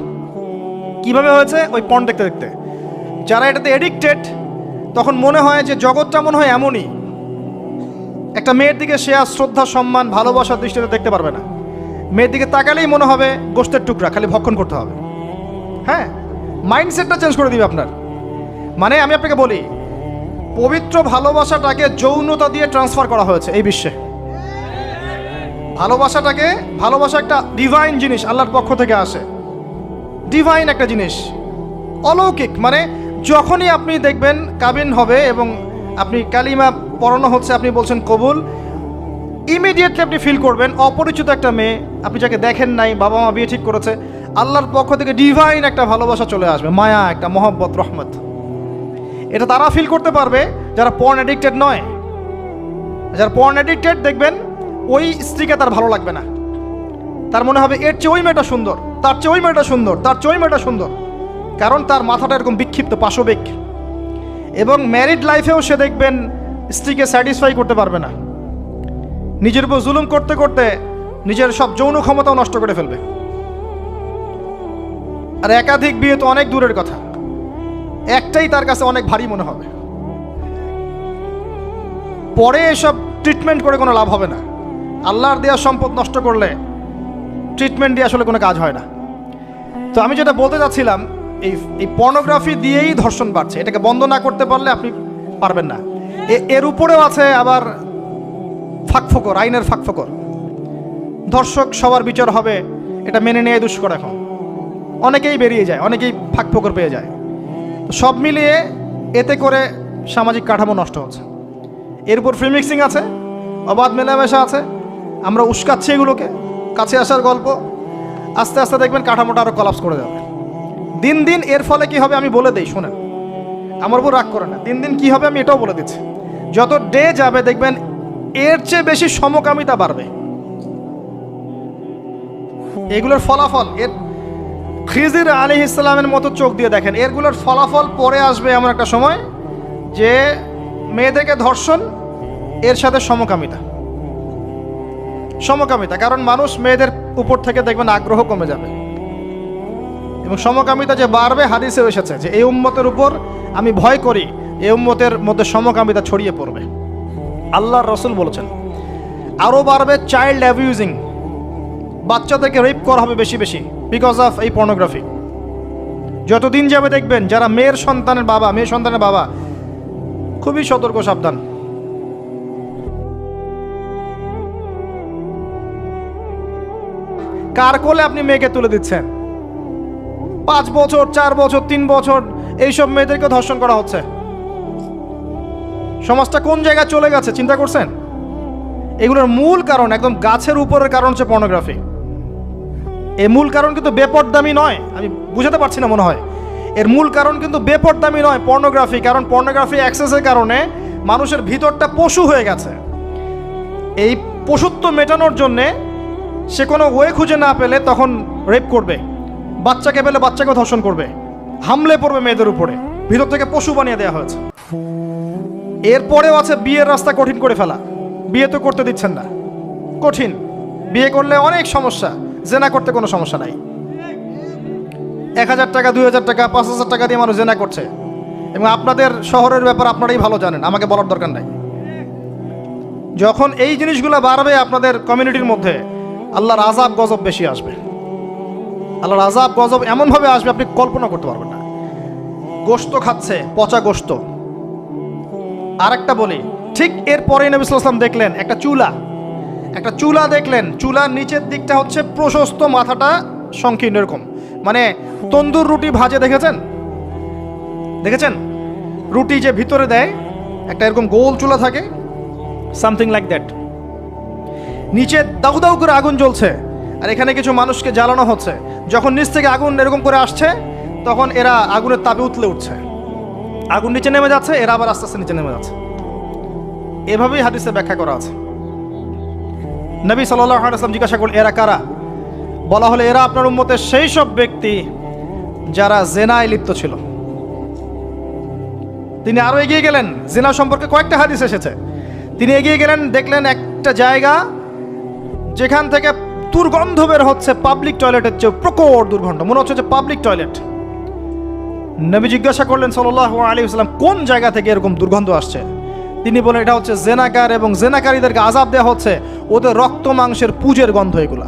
কিভাবে হয়েছে? ওই পর্ন দেখতে দেখতে। যারা এটাতে এডিক্টেড, তখন মনে হয় যে জগৎটা মনে হয় এমনই, একটা মেয়ের দিকে সে আর শ্রদ্ধা, সম্মান, ভালোবাসার দৃষ্টিতে দেখতে পারবে না। মেয়ের দিকে তাকালেই মনে হবে গোশতের টুকরা, খালি ভক্ষণ করতে হবে। হ্যাঁ, মাইন্ডসেটটা চেঞ্জ করে দিবে আপনার। মানে আমি আপনাকে বলি, পবিত্র ভালোবাসাটাকে যৌনতা দিয়ে ট্রান্সফার করা হয়েছে এই বিশ্বে। ভালোবাসা একটা ডিভাইন জিনিস, আল্লাহর পক্ষ থেকে আসে, ডিভাইন একটা জিনিস, অলৌকিক। মানে যখনই আপনি দেখবেন কাবিন হবে এবং আপনি কালিমা পড়ানো হচ্ছে, আপনি বলছেন কবুল, ইমিডিয়েটলি আপনি ফিল করবেন অপরিচিত একটা মেয়ে, আপনি যাকে দেখেন নাই, বাবা মা বিয়ে ঠিক করেছে, আল্লাহর পক্ষ থেকে ডিভাইন একটা ভালোবাসা চলে আসবে, মায়া, একটা মহব্বত, রহমত। এটা তারা ফিল করতে পারবে যারা পর্ন অ্যাডিক্টেড নয়। যারা পর্ন অ্যাডিক্টেড দেখবেন ওই স্ত্রীকে তার ভালো লাগবে না, তার মনে হবে এর চেয়ে ওই মেয়েটা সুন্দর, তার চেয়ে ওই মেয়েটা সুন্দর, তার চেয়ে ওই মেয়েটা সুন্দর, কারণ তার মাথাটা এরকম বিক্ষিপ্ত, পাশবিক। এবং ম্যারিড লাইফেও সে দেখবেন স্ত্রীকে স্যাটিসফাই করতে পারবে না, নিজের উপর জুলুম করতে করতে নিজের সব যৌন ক্ষমতাও নষ্ট করে ফেলবে। আর একাধিক বিয়ে তো অনেক দূরের কথা, একটাই তার কাছে অনেক ভারী মনে হবে। পরে এসব ট্রিটমেন্ট করে কোনো লাভ হবে না। আল্লাহর দেওয়া সম্পদ নষ্ট করলে ট্রিটমেন্ট দিয়ে আসলে কোনো কাজ হয় না। তো আমি যেটা বলতে চাচ্ছিলাম, এই পর্নোগ্রাফি দিয়েই ধর্ষণ বাড়ছে। এটাকে বন্ধ না করতে পারলে আপনি পারবেন না। এর উপরেও আছে আবার ফাঁকফোকর, আইনের ফাঁকফোকর। ধর্ষক সবার বিচার হবে, এটা মেনে নিয়ে দুষ্কর। এখন অনেকেই বেরিয়ে যায়, অনেকেই ফাঁকফোকর পেয়ে যায়। তো সব মিলিয়ে এতে করে সামাজিক কাঠামো নষ্ট হচ্ছে। এর উপর ফ্রি মিক্সিং আছে, অবাধ মেলামেশা আছে, আমরা উস্কাচ্ছি এগুলোকে, কাছে আসার গল্প। আস্তে আস্তে দেখবেন কাঠামোটা আরও কলাপস করে যাবে দিন দিন। এর ফলে কি হবে আমি বলে দিই, শোনেন, আমার উপর রাগ করে না। দিন দিন কি হবে আমি এটাও বলে দিচ্ছি। যত ডে যাবে দেখবেন এর চেয়ে বেশি সমকামিতা বাড়বে। এগুলোর ফলাফল, এর খিজির আলাইহিস সালামের মতো চোখ দিয়ে দেখেন, এরগুলোর ফলাফল পরে আসবে এমন একটা সময় যে মেয়েদেরকে ধর্ষণ, এর সাথে সমকামিতা। কারণ মানুষ মেয়েদের উপর থেকে দেখবেন আগ্রহ কমে যাবে, এবং সমকামিতা যে বাড়বে, হাদিসে এসেছে যে এই উম্মতের উপর আমি ভয় করি এই উম্মতের মধ্যে সমকামিতা ছড়িয়ে পড়বে। আল্লাহর রাসূল বলেছেন আরও বাড়বে চাইল্ড অ্যাবিউজিং, বাচ্চাদেরকে রেপ করা হবে বেশি বেশি বিকজ অফ এই পর্নোগ্রাফি। যতদিন যাবে দেখবেন যারা মেয়ে সন্তানের বাবা খুবই সতর্ক, সাবধান। কার কোলে আপনি মেয়েকে তুলে দিচ্ছেন? 5 বছর, 4 বছর, 3 বছর এইসব মেয়েদেরকে ধর্ষণ করা হচ্ছে। সমাজটা কোন জায়গায় চলে গেছে চিন্তা করছেন? এগুলোর মূল কারণ, একদম গাছের উপরের কারণ হচ্ছে পর্নোগ্রাফি। এই মূল কারণ কিন্তু বেপরদামি নয়, আমি বুঝাতে পারছি না মনে হয়। এর মূল কারণ কিন্তু বেপরদামি নয়, পর্নোগ্রাফি। কারণ পর্নোগ্রাফি অ্যাক্সেসের কারণে মানুষের ভিতরটা পশু হয়ে গেছে। এই পশুত্ব মেটানোর জন্যে সে কোনো ওয়ে খুঁজে না পেলে তখন রেপ করবে, বাচ্চাকে পেলে বাচ্চাকে ধর্ষণ করবে, হামলে পড়বে মেয়েদের উপরে। ভিতর থেকে পশু বানিয়ে দেওয়া হয়েছে। এরপরেও আছে বিয়ের রাস্তা কঠিন করে ফেলা। বিয়ে তো করতে দিচ্ছেন না, কঠিন। বিয়ে করলে অনেক সমস্যা, জেনা করতে কোনো সমস্যা নাই। 1000 টাকা, 2000 টাকা, 5000 টাকা দিয়ে মানুষ জেনা করছে। এবং আপনাদের শহরের ব্যাপার আপনারাই ভালো জানেন, আমাকে বলার দরকার নাই। যখন এই জিনিসগুলো বাড়বে আপনাদের কমিউনিটির মধ্যে, আল্লাহর আযাব গজব বেশি আসবে। আল্লাহর আযাব গজব এমনভাবে আসবে আপনি কল্পনা করতে পারবেন না। গোশত খাচ্ছে, পচা গোশত। আরেকটা বলি, ঠিক এরপরেই নবী সাল্লাল্লাহু আলাইহি ওয়াসাল্লাম দেখলেন একটা চুলা দেখলেন। চুলার নিচের দিকটা হচ্ছে প্রশস্ত, মাথাটা সংকীর্ণ, এরকম মানে তন্দুর রুটি ভাজে দেখেছেন? রুটি যে ভিতরে দেয় একটা এরকম গোল চুলা থাকে, সামথিং লাইক দ্যাট। নিচে দাউ দাউ করে আগুন জ্বলছে, আর এখানে কিছু মানুষকে জ্বালানো হচ্ছে। যখন নিচ থেকে আগুন এরকম করে আসছে, তখন এরা আগুনের তাপে উতলে উঠছে। আগুন নিচে নেমে যাচ্ছে, এরা আবার আস্তে আস্তে নিচে নেমে যাচ্ছে। এভাবেই হাদিসে ব্যাখ্যা করা আছে। নবী সাল্লাল্লাহু আলাইহি ওয়াসাল্লাম জিজ্ঞাসা করলেন, এরা কারা? বলা হলো, এরা আপনার উম্মতের সেই সব ব্যক্তি যারা জেনায় লিপ্ত ছিল। তিনি আরো এগিয়ে গেলেন, জেনা সম্পর্কে কয়েকটা হাদিস এসেছে। তিনি এগিয়ে গেলেন, দেখলেন একটা জায়গা যেখান থেকে দুর্গন্ধ বের হচ্ছে, পাবলিক টয়লেটের চেয়ে প্রকট দুর্গন্ধ, মনে হচ্ছে যে পাবলিক টয়লেট। নবী জিজ্ঞাসা করলেন সাল্লাল্লাহু আলাইহি ওয়াসাল্লাম, কোন জায়গা থেকে এরকম দুর্গন্ধ আসছে? তিনি বলেন, এটা হচ্ছে জেনাকার, এবং জেনাকারীদেরকে আযাব দেওয়া হচ্ছে, ওদের রক্ত মাংসের পুজের গন্ধ এগুলা।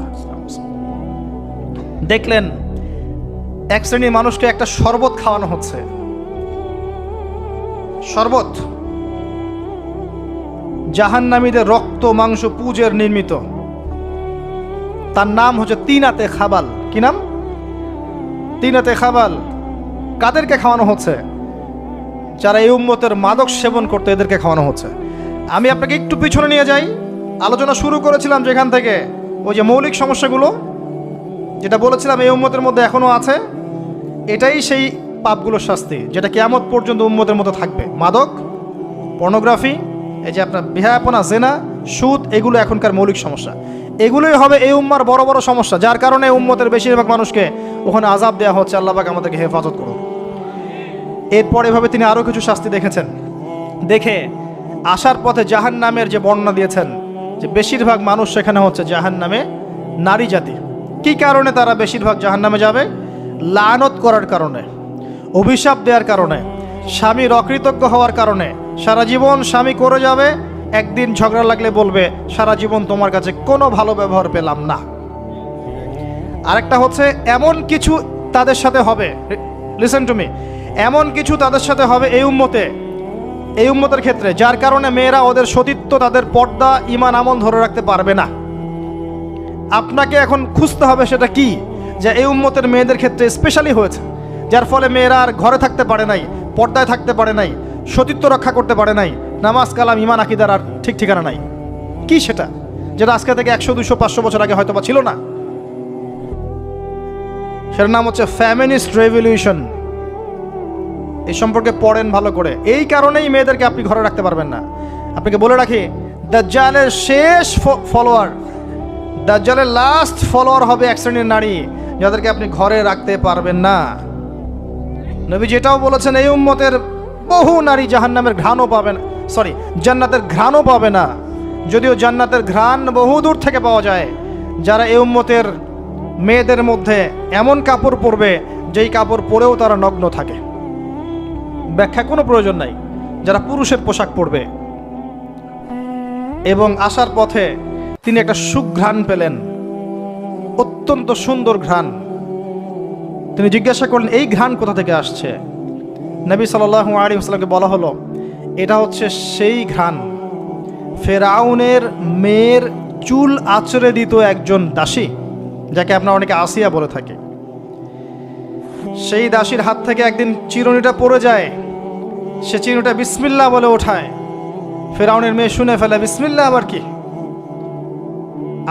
দেখলেন এক শ্রেণীর মানুষকে একটা শরবত খাওয়ানো হচ্ছে। শরবত জাহান্নামীদের রক্ত মাংস পুজের নির্মিত। তার নাম হচ্ছে তিনাতে খাবাল। কি নাম? তিনাতে খাবাল। কাদেরকে খাওয়ানো হচ্ছে? যারা এই উম্মতের মাদক সেবন করতে, এদেরকে খাওয়ানো হচ্ছে। আমি আপনাকে একটু পিছনে নিয়ে যাই। আলোচনা শুরু করেছিলাম যেখান থেকে, ওই যে মৌলিক সমস্যাগুলো যেটা বলেছিলাম এই উম্মতের মধ্যে এখনো আছে, এটাই সেই পাপগুলোর শাস্তি যেটা কিয়ামত পর্যন্ত উম্মতের মধ্যে থাকবে। মাদক, পর্নোগ্রাফি, এই যে আপনার বিহায়াপনা, জেনা, সুদ, এগুলো এখনকার মৌলিক সমস্যা। এগুলোই হবে এই উম্মার বড় বড় সমস্যা, যার কারণে উম্মতের বেশিরভাগ মানুষকে ওখানে আযাব দেওয়া হচ্ছে। আল্লাহ পাক আমাদেরকে হেফাজত করুন। এরপর এভাবে তিনি আরও কিছু শাস্তি দেখেছেন, দেখে আসার পথে জাহান্নামের যে বর্ণনা দিয়েছেন যে বেশিরভাগ মানুষ সেখানে হচ্ছে জাহান্নামে নারী জাতি। কি কারণে তারা বেশিরভাগ জাহান্নামে যাবে? লানত করার কারণে, অভিশাপ দেওয়ার কারণে, স্বামীর অকৃতজ্ঞ হওয়ার কারণে। সারা জীবন স্বামী করে যাবে, একদিন ঝগড়া লাগলে বলবে সারা জীবন তোমার কাছে কোনো ভালো ব্যবহার পেলাম না। আরেকটা হচ্ছে এমন কিছু তাদের সাথে হবে, লিসেন টু মি, এমন কিছু তাদের সাথে হবে এই উম্মতের ক্ষেত্রে, যার কারণে মেয়েরা ওদের সতীত্ব, তাদের পর্দা, ঈমান, আমল ধরে রাখতে পারবে না। আপনাকে এখন খুঁজতে হবে সেটা কি, যে এই উম্মতের মেয়েদের ক্ষেত্রে স্পেশালি হয়েছে, যার ফলে মেয়েরা আর ঘরে থাকতে পারে নাই, পর্দায় থাকতে পারে নাই, সতীত্ব রক্ষা করতে পারে নাই, নামাজ কালাম ঈমান আকীদার আর ঠিক ঠিকানা নাই। কি সেটা, যেটা আজকে থেকে 100, 200, 500 বছর আগে হয়তো বা ছিল না? সেটার নাম হচ্ছে ফ্যামিনিস্ট রেভলিউশন। এই সম্পর্কে পড়েন ভালো করে। এই কারণেই মেয়েদেরকে আপনি ঘরে রাখতে পারবেন না। আপনাকে বলে রাখি, দাজ্জালের শেষ ফলোয়ার, দাজ্জালের লাস্ট ফলোয়ার হবে এক শ্রেণীর নারী, যাদেরকে আপনি ঘরে রাখতে পারবেন না। নবী যেটাও বলেছেন, এই উম্মতের বহু নারী জাহান্নামের ঘ্রাণও পাবে না, জান্নাতের ঘ্রাণও পাবে না। যদিও জান্নাতের ঘ্রাণ বহু দূর থেকে পাওয়া যায়। যারা এই উম্মতের মেয়েদের মধ্যে এমন কাপড় পরবে যেই কাপড় পরেও তারা নগ্ন থাকে, ব্যাখ্যা কোনো প্রয়োজন নাই, যারা পুরুষের পোশাক পরবে। এবং আসার পথে তিনি একটা সুঘ্রাণ পেলেন, অত্যন্ত সুন্দর ঘ্রাণ। তিনি জিজ্ঞাসা করলেন এই ঘ্রাণ কোথা থেকে আসছে? নবী সাল্লাল্লাহু আলাইহি ওয়াসাল্লামকে বলা হলো এটা হচ্ছে সেই ঘ্রাণ, ফেরাউনের মেয়ের চুল আঁচড়ে দিত একজন দাসী, যাকে আপনারা অনেকে আসিয়া বলে থাকে। সেই দাসীর হাত থেকে একদিন চিরুনিটা পড়ে যায়, সে চিরুনিটা বিসমিল্লাহ বলে ওঠায়। ফেরাউনের মেয়ে শুনে ফেলে, বিসমিল্লাহ আবার কি?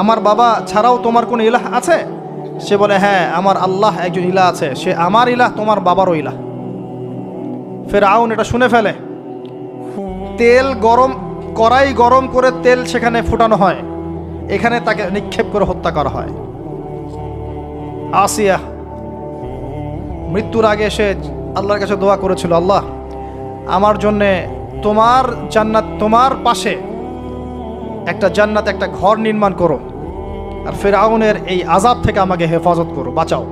আমার বাবা ছাড়াও তোমার কোন ইলাহ আছে? সে বলে, হ্যাঁ আমার আল্লাহ একজন ইলাহ আছে, সে আমার ইলাহ, তোমার বাবারও ইলাহ। ফেরাউন এটা শুনে ফেলে। তেল গরম, কড়াই গরম করে তেল সেখানে ফুটানো হয়, এখানে তাকে নিক্ষেপ করে হত্যা করা হয়। আসিয়া মৃত্যুর আগে সে আল্লাহর কাছে দোয়া করেছিল, আল্লাহ আমার জন্যে তোমার জান্নাত, তোমার পাশে একটা জান্নাত, একটা ঘর নির্মাণ করো, আর ফেরাউনের এই আযাব থেকে আমাকে হেফাজত করো, বাঁচাও।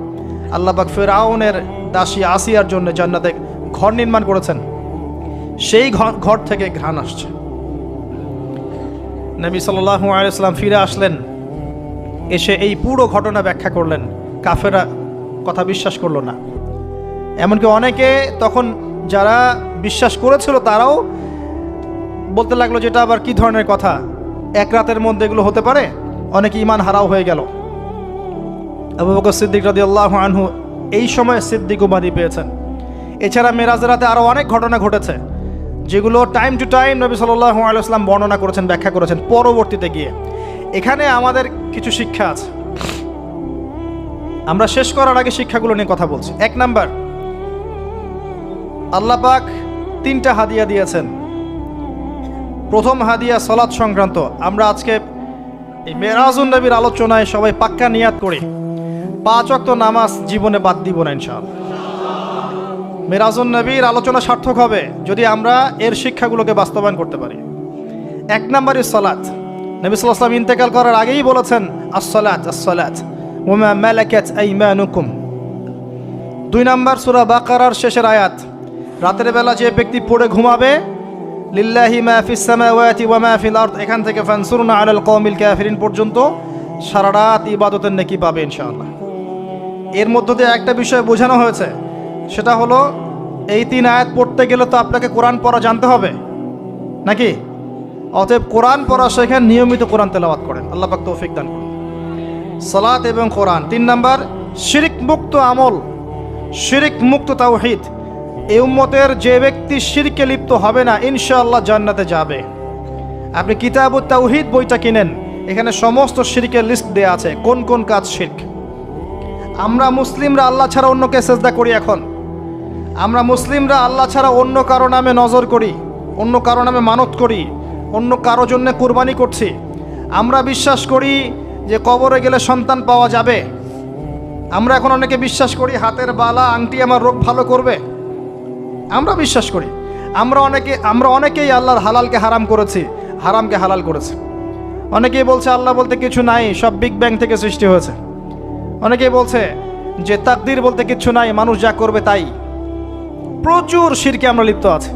আল্লাহ পাক ফেরাউনের দাসী আসিয়ার জন্য জান্নাতে ঘর নির্মাণ করেছেন। সেই ঘর থেকে ঘ্রাণ আসছে। নবী সাল্লাল্লাহু আলাইহি ওয়াসাল্লাম ফিরে আসলেন, এসে এই পুরো ঘটনা ব্যাখ্যা করলেন। কাফেররা কথা বিশ্বাস করলো না। এমনকি অনেকে তখন যারা বিশ্বাস করেছিল তারাও বলতে লাগলো যেটা আবার কি ধরনের কথা, এক রাতের মধ্যে এগুলো হতে পারে? অনেকে ঈমান হারাও হয়ে গেল। আবু বকর সিদ্দিক রাদিয়াল্লাহু আনহু এই সময় সিদ্দিক উপাধি পেয়েছেন। এছাড়া মেরাজের রাতে আরও অনেক ঘটনা ঘটেছে, যেগুলো টাইম টু টাইম নবী সাল্লাল্লাহু আলাইহি ওয়াসাল্লাম বর্ণনা করেছেন, ব্যাখ্যা করেছেন পরবর্তীতে গিয়ে। এখানে আমাদের কিছু শিক্ষা আছে। আমরা শেষ করার আগে শিক্ষাগুলো নিয়ে কথা বলছি। 1 নাম্বার, আল্লাহ পাক 3টা হাদিয়া দিয়েছেন। প্রথম হাদিয়া সালাত সংক্রান্ত। আমরা আজকে এই মেরাজুন নবীর আলোচনায় সবাই পাক্কা নিয়াত করি 5 ওয়াক্ত নামাজ জীবনে বাদ দিব না ইনশাআল্লাহ। মেরাজুন নবীর আলোচনা সার্থক হবে যদি আমরা এর শিক্ষাগুলোকে বাস্তবায়ন করতে পারি। 1 নাম্বারই সালাত। নবী সাল্লাল্লাহু আলাইহি ওয়াসাল্লাম ইন্তেকাল করার আগেই বলেছেন, আস-সালাত আস-সালাত ওয়া মা মালাকাত আইমানুকুম। 2 নাম্বার সূরা বাকারার শেষের আয়াত, রাতের বেলা যে ব্যক্তি পড়ে ঘুমাবে, লিল্লাহি মা ফিস সামাওয়াতি ওয়া মা ফিল আরদ, এখান থেকে ফানসুরনা আলাল কওমিল কাফিরিন পর্যন্ত সারা রাত ইবাদতের নেকি পাবে ইনশাআল্লাহ। এর মধ্য দিয়ে একটা বিষয় বোঝানো হয়েছে, সেটা হলো এই 3 আয়াত পড়তে গেলে তো আপনাকে কোরআন পড়া জানতে হবে নাকি? অতএব কোরআন পড়া শেখেন, নিয়মিত কোরআন তেলাওয়াত করেন, আল্লাহ পাক তৌফিক দান করুন। সালাত এবং কোরআন। 3 নাম্বার, শিরক মুক্ত আমল, শিরক মুক্ত তাওহীদ। এই উম্মতের যে ব্যক্তি শিরকে লিপ্ত হবে না, ইনশাআল্লাহ জান্নাতে যাবে। আপনি কিতাবুত তাওহীদ বইটা কিনেন, এখানে সমস্ত শিরকের লিস্ট দেয়া আছে, কোন কোন কাজ শিরক। আমরা মুসলিমরা আল্লাহ ছাড়া অন্যকে সেজদা করি। এখন আমরা মুসলিমরা আল্লাহ ছাড়া অন্য কারো নামে নজর করি, অন্য কারো নামে মানত করি, অন্য কারো জন্য কুরবানি করছি। আমরা বিশ্বাস করি যে কবরে গেলে সন্তান পাওয়া যাবে। আমরা এখন অনেকে বিশ্বাস করি হাতের বালা আংটি আমার রোগ ভালো করবে। আমরা বিশ্বাস করি। আমরা অনেকেই আল্লাহর হালালকে হারাম করেছি, হারামকে হালাল করেছি। অনেকেই বলছে আল্লাহ বলতে কিছু নাই, সব বিগ ব্যাং থেকে সৃষ্টি হয়েছে। অনেকেই বলছে যে তাকদির বলতে কিছু নাই, মানুষ যা করবে তাই। প্রচুর শিরকে আমরা লিপ্ত আছি।